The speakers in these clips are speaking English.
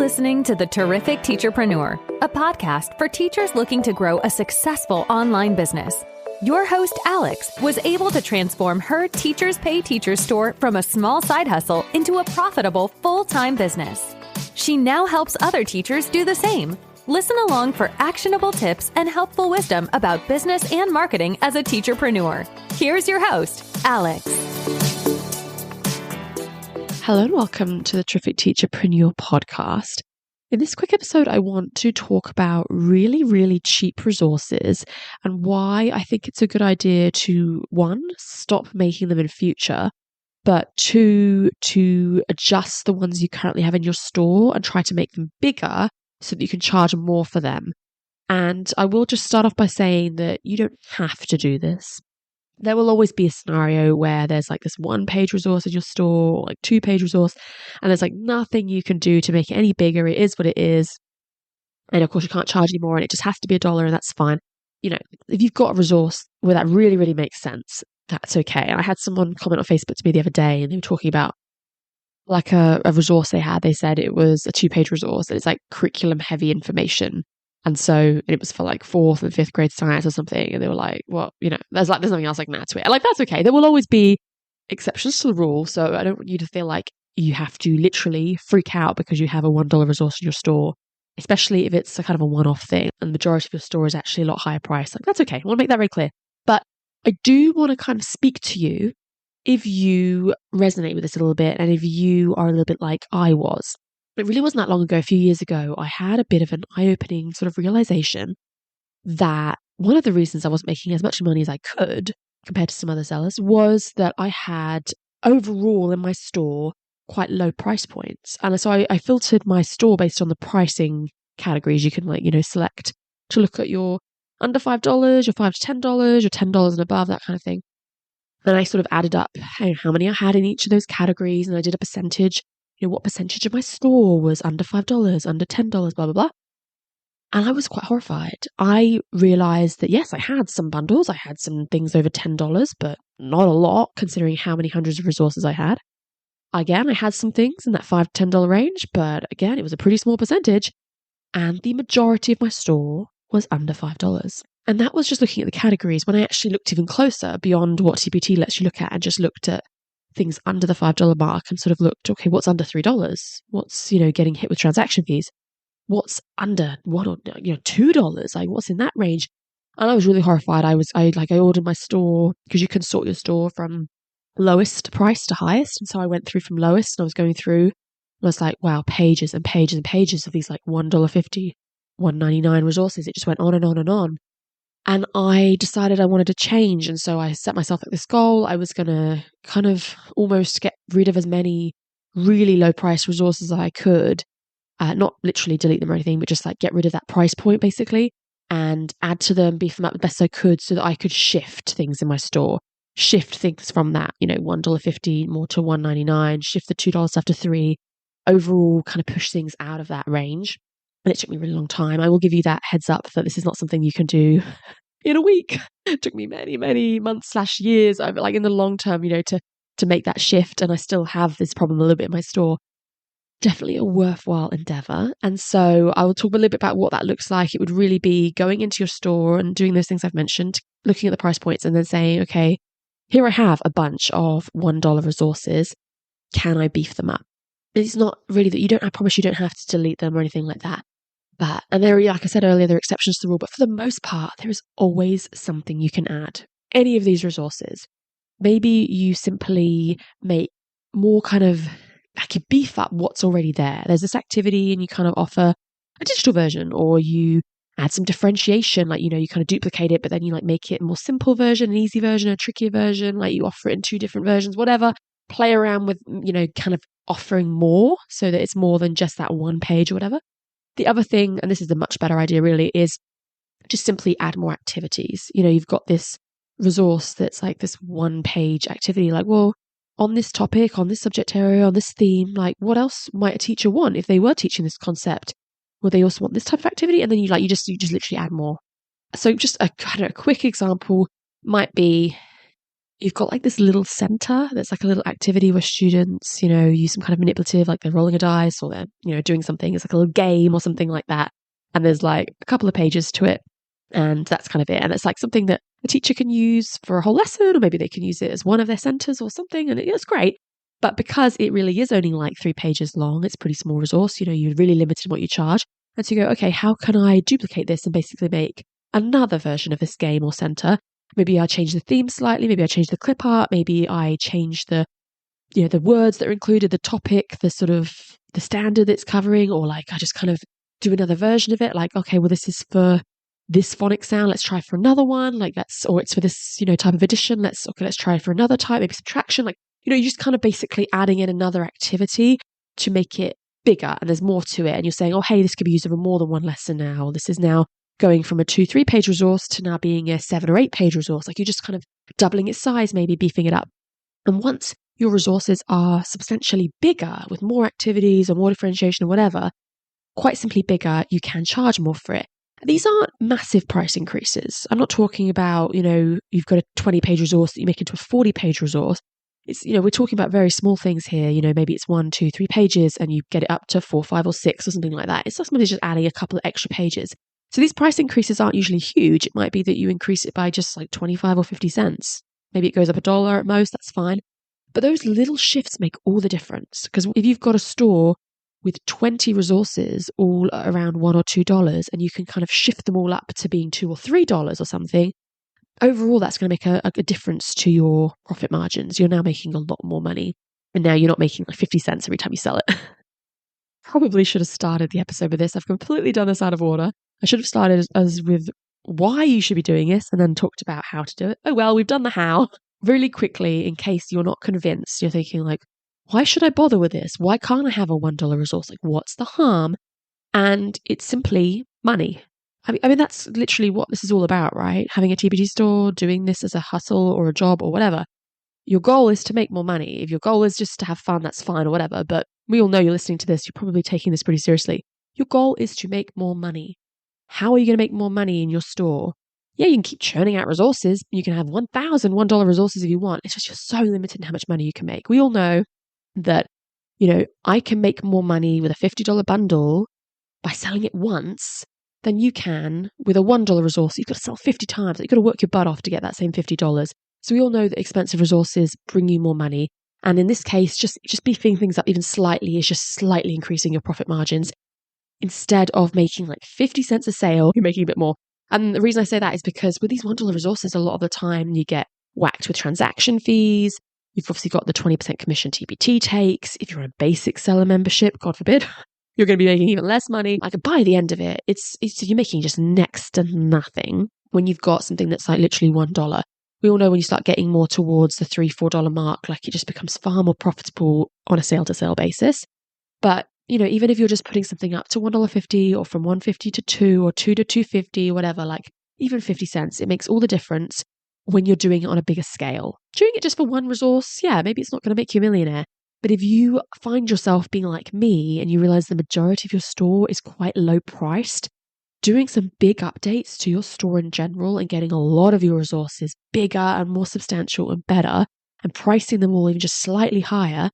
listening to the Terrific Teacherpreneur, a podcast for teachers looking to grow a successful online business. Your host, Alex, was able to transform her Teachers Pay Teachers store from a small side hustle into a profitable full-time business. She now helps other teachers do the same. Listen along for actionable tips and helpful wisdom about business and marketing as a teacherpreneur. Here's your host, Alex. Hello and welcome to the Terrific Teacherpreneur podcast. In this quick episode, I want to talk about really cheap resources and why I think it's a good idea to, one, stop making them in future, but two, to adjust the ones you currently have in your store and try to make them bigger so that you can charge more for them. And I will just start off by saying that you don't have to do this. There will always be a scenario where there's like this one-page resource in your store, or like two-page resource, and there's like nothing you can do to make it any bigger. It is what it is. And of course, you can't charge any more, and it just has to be $1, and that's fine. You know, if you've got a resource where that really makes sense, that's okay. And I had someone comment on Facebook to me the other day, and they were talking about like a resource they had. They said it was a 2-page resource, and it's like curriculum-heavy information. And so it was for like 4th and 5th grade science or something. And they were like, well, you know, there's nothing else like that to it. Like, that's okay. There will always be exceptions to the rule. So I don't want you to feel like you have to literally freak out because you have a $1 resource in your store, especially if it's a kind of a one-off thing and the majority of your store is actually a lot higher price. Like, that's okay. I want to make that very clear. But I do want to kind of speak to you if you resonate with this a little bit and if you are a little bit like I was. It really wasn't that long ago, a few years ago, I had a bit of an eye-opening sort of realization that one of the reasons I wasn't making as much money as I could compared to some other sellers was that I had overall in my store quite low price points. And so I filtered my store based on the pricing categories. You can select to look at your under $5, your $5 to $10, your $10 and above, that kind of thing. And I sort of added up how many I had in each of those categories, and I did a percentage. What percentage of my store was under $5, under $10, blah, blah, blah. And I was quite horrified. I realized that, yes, I had some bundles. I had some things over $10, but not a lot considering how many hundreds of resources I had. Again, I had some things in that $5 to $10 range, but again, it was a pretty small percentage. And the majority of my store was under $5. And that was just looking at the categories. When I actually looked even closer beyond what TPT lets you look at and just looked at things under the $5 mark and sort of looked, okay, what's under $3? What's, getting hit with transaction fees? What's under $1 or $2? Like, what's in that range? And I was really horrified. I ordered my store because you can sort your store from lowest price to highest. And so I went through from lowest and I was going through and I was like, wow, pages and pages and pages of these like $1.50, $1.99 resources. It just went on and on and on. And I decided I wanted to change. And so I set myself at this goal. I was going to kind of almost get rid of as many really low price resources as I could. Not literally delete them or anything, but just like get rid of that price point basically and add to them, beef them up the best I could so that I could shift things in my store. Shift things from that, $1.50 more to $1.99, shift the $2 stuff to $3, overall kind of push things out of that range. And it took me a really long time. I will give you that heads up that this is not something you can do in a week. It took me many months / years, like in the long term, to make that shift. And I still have this problem a little bit in my store. Definitely a worthwhile endeavor. And so I will talk a little bit about what that looks like. It would really be going into your store and doing those things I've mentioned, looking at the price points and then saying, okay, here I have a bunch of $1 resources. Can I beef them up? It's not really that I promise you don't have to delete them or anything like that. And there, like I said earlier, there are exceptions to the rule, but for the most part, there is always something you can add. Any of these resources. Maybe you simply make more kind of, like you beef up what's already there. There's this activity and you kind of offer a digital version, or you add some differentiation, like, you kind of duplicate it, but then you like make it a more simple version, an easy version, a trickier version, like you offer it in 2 different versions, whatever. Play around with, kind of offering more so that it's more than just that one page or whatever. The other thing, and this is a much better idea really, is just simply add more activities. You've got this resource that's like this 1-page activity, like, well, on this topic, on this subject area, on this theme, like what else might a teacher want if they were teaching this concept? Would they also want this type of activity? And then you just literally add more. So just a quick example might be, you've got like this little center that's like a little activity where students, use some kind of manipulative, like they're rolling a dice or they're, doing something. It's like a little game or something like that. And there's like a couple of pages to it. And that's kind of it. And it's like something that a teacher can use for a whole lesson, or maybe they can use it as one of their centers or something. And it's great. But because it really is only like 3 pages long, it's a pretty small resource. You're really limited in what you charge. And so you go, okay, how can I duplicate this and basically make another version of this game or center? Maybe I change the theme slightly. Maybe I change the clip art. Maybe I change the words that are included, the topic, the sort of the standard it's covering, or like I just kind of do another version of it. Like, okay, well, this is for this phonic sound. Let's try for another one. Like or it's for this, type of addition. Let's try for another type, maybe subtraction. Like, you're just kind of basically adding in another activity to make it bigger, and there's more to it. And you're saying, oh, hey, this could be used over more than one lesson now. This is now going from a 2-3 page resource to now being a 7 or 8 page resource. Like, you're just kind of doubling its size, maybe beefing it up. And once your resources are substantially bigger with more activities or more differentiation or whatever, quite simply bigger, you can charge more for it. These aren't massive price increases. I'm not talking about, you've got a 20 page resource that you make into a 40 page resource. It's, we're talking about very small things here. Maybe it's 1, 2, 3 pages and you get it up to 4, 5 or 6 or something like that. It's not somebody just adding a couple of extra pages. So these price increases aren't usually huge. It might be that you increase it by just like 25 or 50 cents. Maybe it goes up $1 at most. That's fine. But those little shifts make all the difference, because if you've got a store with 20 resources all around $1 or $2 and you can kind of shift them all up to being $2 or $3 or something, overall that's going to make a difference to your profit margins. You're now making a lot more money, and now you're not making like 50 cents every time you sell it. Probably should have started the episode with this. I've completely done this out of order. I should have started as with why you should be doing this and then talked about how to do it. Oh well, we've done the how. Really quickly, in case you're not convinced, you're thinking like, why should I bother with this? Why can't I have a $1 resource? Like, what's the harm? And it's simply money. I mean, that's literally what this is all about, right? Having a TPT store, doing this as a hustle or a job or whatever. Your goal is to make more money. If your goal is just to have fun, that's fine or whatever. But we all know you're listening to this. You're probably taking this pretty seriously. Your goal is to make more money. How are you going to make more money in your store? Yeah, you can keep churning out resources. You can have 1,000 $1 resources if you want. It's just you're so limited in how much money you can make. We all know that, I can make more money with a $50 bundle by selling it once than you can with a $1 resource. You've got to sell 50 times. You've got to work your butt off to get that same $50. So we all know that expensive resources bring you more money. And in this case, just beefing things up even slightly is just slightly increasing your profit margins. Instead of making like 50 cents a sale, you're making a bit more. And the reason I say that is because with these $1 resources, a lot of the time you get whacked with transaction fees. You've obviously got the 20% commission TPT takes. If you're on a basic seller membership, God forbid, you're going to be making even less money. Like by the end of it, you're making just next to nothing when you've got something that's like literally $1. We all know when you start getting more towards the $3, $4 mark, like it just becomes far more profitable on a sale to sale basis. But even if you're just putting something up to $1.50 or from $1.50 to $2 or $2 to $2.50 or whatever, like even 50 cents, it makes all the difference when you're doing it on a bigger scale. Doing it just for one resource, yeah, maybe it's not going to make you a millionaire. But if you find yourself being like me and you realize the majority of your store is quite low priced, doing some big updates to your store in general and getting a lot of your resources bigger and more substantial and better and pricing them all even just slightly higher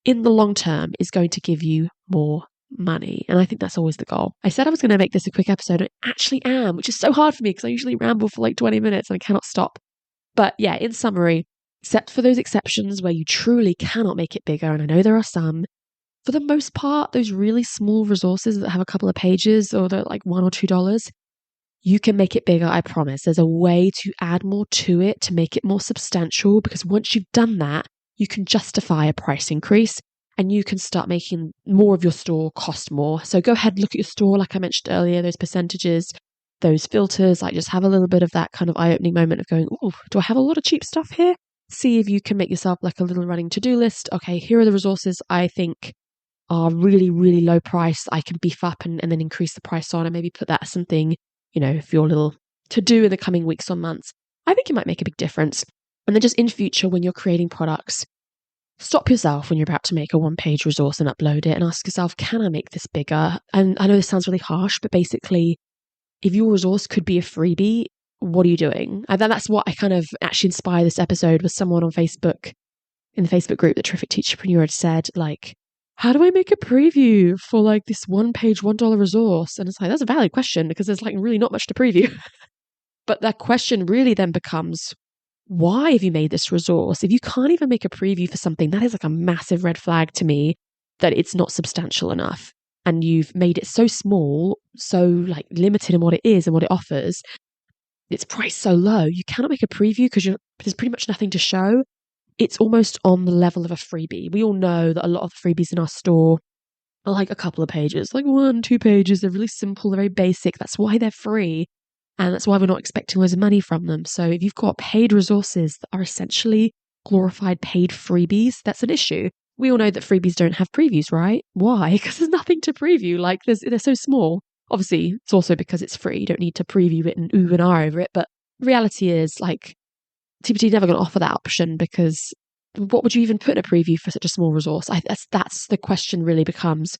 in the long term is going to give you more money. And I think that's always the goal. I said I was going to make this a quick episode. I actually am, which is so hard for me because I usually ramble for like 20 minutes and I cannot stop. But yeah, in summary, except for those exceptions where you truly cannot make it bigger, and I know there are some, for the most part, those really small resources that have a couple of pages or they're like $1 or $2, you can make it bigger, I promise. There's a way to add more to it to make it more substantial, because once you've done that, you can justify a price increase and you can start making more of your store cost more. So go ahead and look at your store, like I mentioned earlier, those percentages, those filters, like just have a little bit of that kind of eye-opening moment of going, oh, do I have a lot of cheap stuff here? See if you can make yourself like a little running to-do list. Okay, here are the resources I think are really, really low price. I can beef up and then increase the price on and maybe put that as something, for your little to-do in the coming weeks or months. I think it might make a big difference. And then just in future, when you're creating products, stop yourself when you're about to make a one-page resource and upload it and ask yourself, can I make this bigger? And I know this sounds really harsh, but basically, if your resource could be a freebie, what are you doing? And then that's what I kind of actually inspired this episode, was someone on Facebook, in the Facebook group, the Terrific Teacherpreneur, had said, like, how do I make a preview for like this one-page $1 resource? And it's like, that's a valid question, because there's like really not much to preview. But that question really then becomes, why have you made this resource? If you can't even make a preview for something, that is like a massive red flag to me that it's not substantial enough. And you've made it so small, so like limited in what it is and what it offers. It's priced so low. You cannot make a preview because there's pretty much nothing to show. It's almost on the level of a freebie. We all know that a lot of the freebies in our store are like a couple of pages, like 1-2 pages. They're really simple, they're very basic. That's why they're free. And that's why we're not expecting loads of money from them. So if you've got paid resources that are essentially glorified paid freebies, that's an issue. We all know that freebies don't have previews, right? Why? Because there's nothing to preview. Like they're so small. Obviously, it's also because it's free. You don't need to preview it and ooh and ah over it. But the reality is, like, TPT is never going to offer that option, because what would you even put in a preview for such a small resource? That's the question really becomes,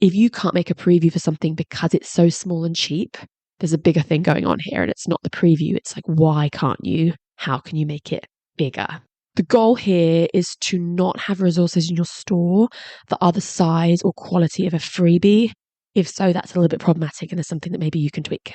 if you can't make a preview for something because it's so small and cheap, there's a bigger thing going on here. And it's not the preview. It's like, why can't you? How can you make it bigger? The goal here is to not have resources in your store that are the size or quality of a freebie. If so, that's a little bit problematic, and there's something that maybe you can tweak.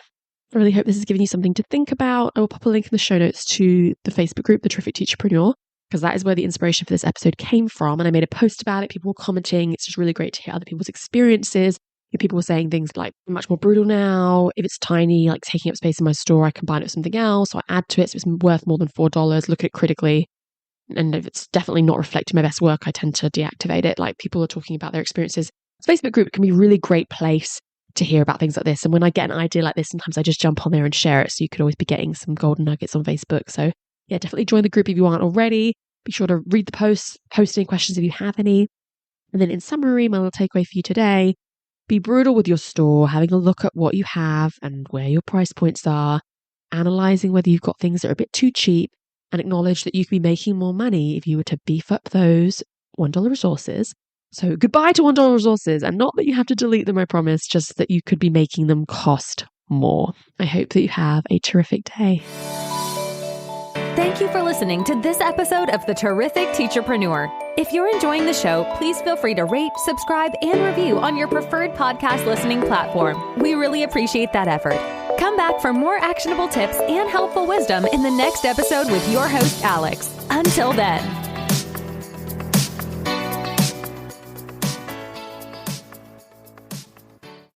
I really hope this has given you something to think about. I will pop a link in the show notes to the Facebook group, The Terrific Teacherpreneur, because that is where the inspiration for this episode came from. And I made a post about it. People were commenting. It's just really great to hear other people's experiences. People were saying things like, much more brutal now. If it's tiny, like taking up space in my store, I combine it with something else, or I add to it so it's worth more than $4. Look at it critically. And if it's definitely not reflecting my best work, I tend to deactivate it. Like, people are talking about their experiences. The Facebook group can be a really great place to hear about things like this. And when I get an idea like this, sometimes I just jump on there and share it. So you could always be getting some golden nuggets on Facebook. So yeah, definitely join the group if you aren't already. Be sure to read the posts, post any questions if you have any. And then in summary, my little takeaway for you today: be brutal with your store, having a look at what you have and where your price points are, analyzing whether you've got things that are a bit too cheap, and acknowledge that you could be making more money if you were to beef up those $1 resources. So goodbye to $1 resources, and not that you have to delete them, I promise, just that you could be making them cost more. I hope that you have a terrific day. Thank you for listening to this episode of The Terrific Teacherpreneur. If you're enjoying the show, please feel free to rate, subscribe, and review on your preferred podcast listening platform. We really appreciate that effort. Come back for more actionable tips and helpful wisdom in the next episode with your host, Alex. Until then.